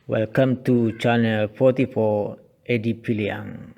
Welcome to channel 44 Edi Piliang.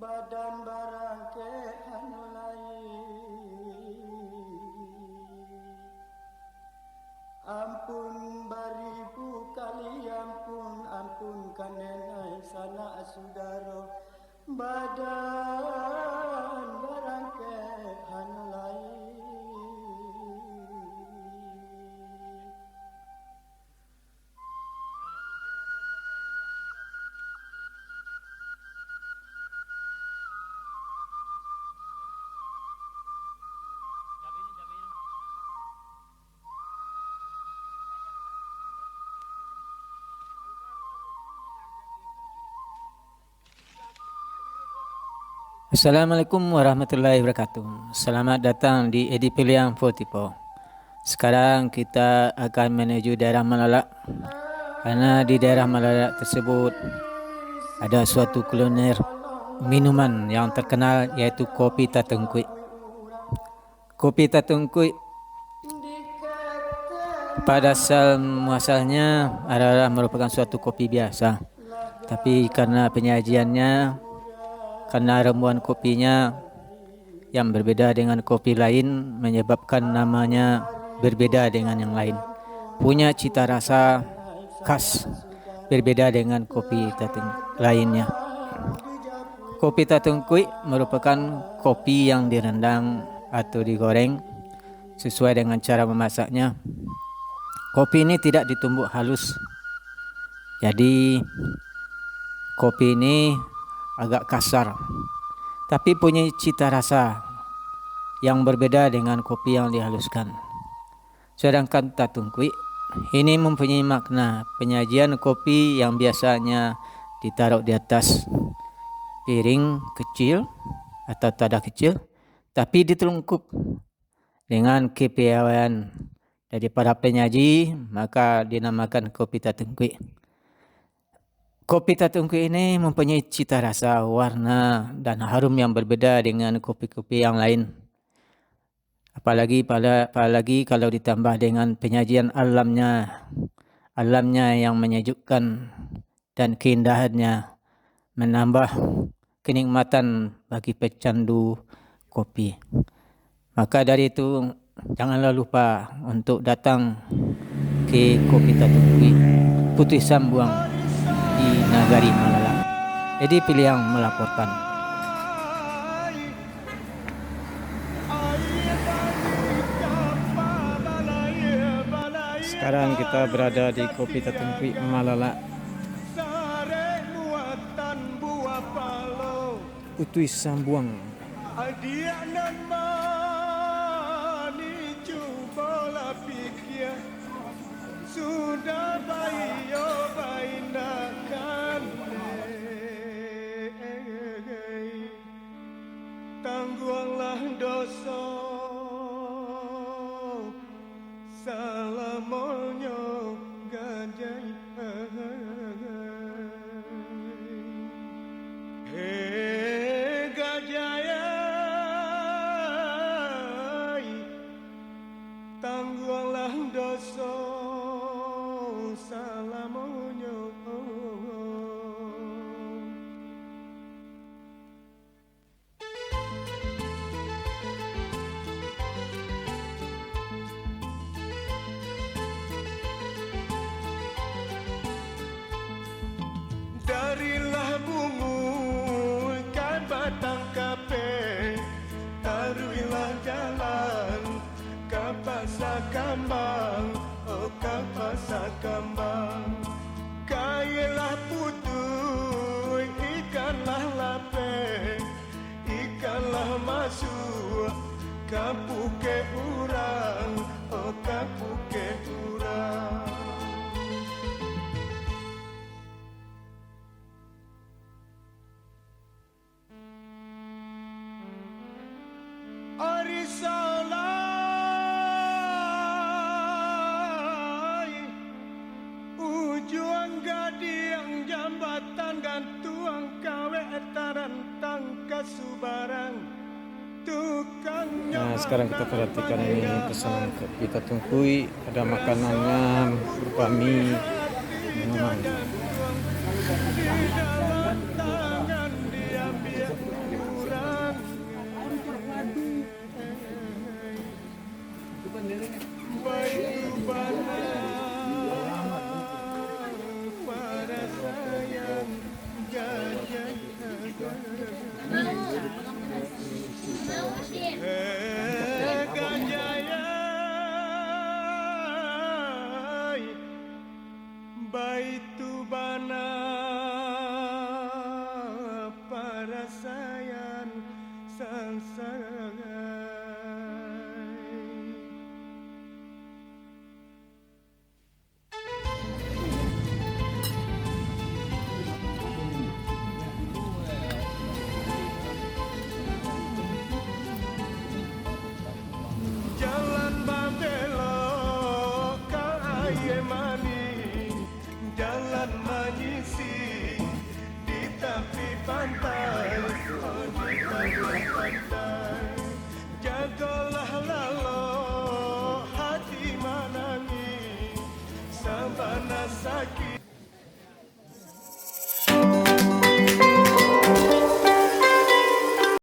Badan barang ke hanulai ampun baribu kali ampun kanenai sana sudaro badan barang ke hanulai. Assalamualaikum warahmatullahi wabarakatuh. Selamat datang di Edi Piliang 44. Sekarang kita akan menuju daerah Malalak. Karena di daerah Malalak tersebut ada suatu kuliner minuman yang terkenal, yaitu kopi Tatengkuit. Kopi Tatengkuit pada asal muasalnya adalah merupakan suatu kopi biasa. Tapi karena penyajiannya, karena ramuan kopinya yang berbeda dengan kopi lain, menyebabkan namanya berbeda dengan yang lain. Punya cita rasa khas berbeda dengan kopi lainnya. Kopi Tatengkuit merupakan kopi yang direndam atau digoreng sesuai dengan cara memasaknya. Kopi ini tidak ditumbuk halus. Jadi kopi ini agak kasar, tapi punya cita rasa yang berbeda dengan kopi yang dihaluskan. Sedangkan Tatengkuit ini mempunyai makna penyajian kopi yang biasanya ditaruh di atas piring kecil atau tadah kecil, tapi ditelungkup dengan kepiawaian daripada penyaji, maka dinamakan kopi Tatengkuit. Kopi Tatengkuit ini mempunyai cita rasa, warna, dan harum yang berbeda dengan kopi-kopi yang lain. Apalagi kalau ditambah dengan penyajian alamnya yang menyejukkan, dan keindahannya menambah kenikmatan bagi pecandu kopi. Maka dari itu, janganlah lupa untuk datang ke Kopi Tatengkuit Putih Sambuang di Nagari Malalak. Edi Piliang melaporkan. Sekarang kita berada di Kopi Tatengkuit Malalak Putih Sambuang. Sudah bayo bainakan tangguhlah dosa salamonyo gajai gajai tangguhlah dosa salamonyo tuang kawe tarantang kasubarang tukang. Nah, sekarang kita perhatikan ini pesanan kita tunggui, ada makanannya berupa mie, minuman. Di dalam tangan diambil kurang. Baik bana pada sayang gajah gajayai baitu bana para sayang sansai. Jalan babelok ka aye maning, jalan menyising di tepi pantai, oh di tepi pantai. Jagalah lalo hati manangi, sabana sakit.